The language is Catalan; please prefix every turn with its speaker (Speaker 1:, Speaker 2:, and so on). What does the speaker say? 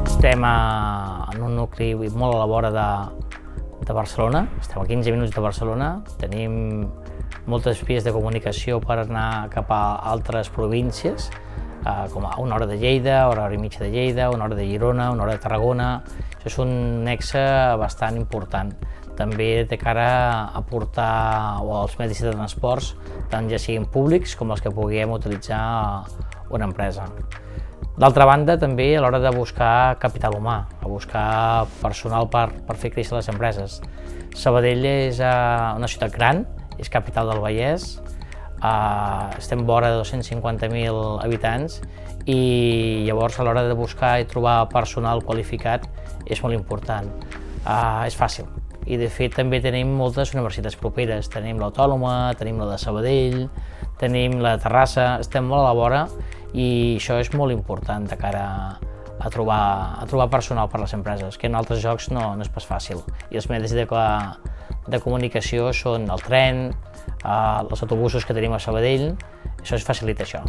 Speaker 1: Estem en un nucli molt a la vora de Barcelona, estem a 15 minuts de Barcelona, tenim moltes vies de comunicació per anar cap a altres províncies, com a una hora de Lleida, una hora i mitja de Lleida, una hora de Girona, una hora de Tarragona. Això és un nexe bastant important. També de cara a portar els medis de transports, tant ja siguin públics com els que puguem utilitzar una empresa. D'altra banda, també a l'hora de buscar capital humà, a buscar personal per fer créixer les empreses. Sabadell és una ciutat gran, és capital del Vallès, estem vora de 250.000 habitants i llavors a l'hora de buscar i trobar personal qualificat és molt important. És fàcil i de fet també tenim moltes universitats properes, tenim l'Autònoma, tenim la de Sabadell, tenim la de Terrassa, estem molt a la vora i això és molt important de cara a trobar personal per a les empreses, que en altres llocs no és pas fàcil. I els medis de comunicació són el tren, els autobusos que tenim a Sabadell, això ens facilita això.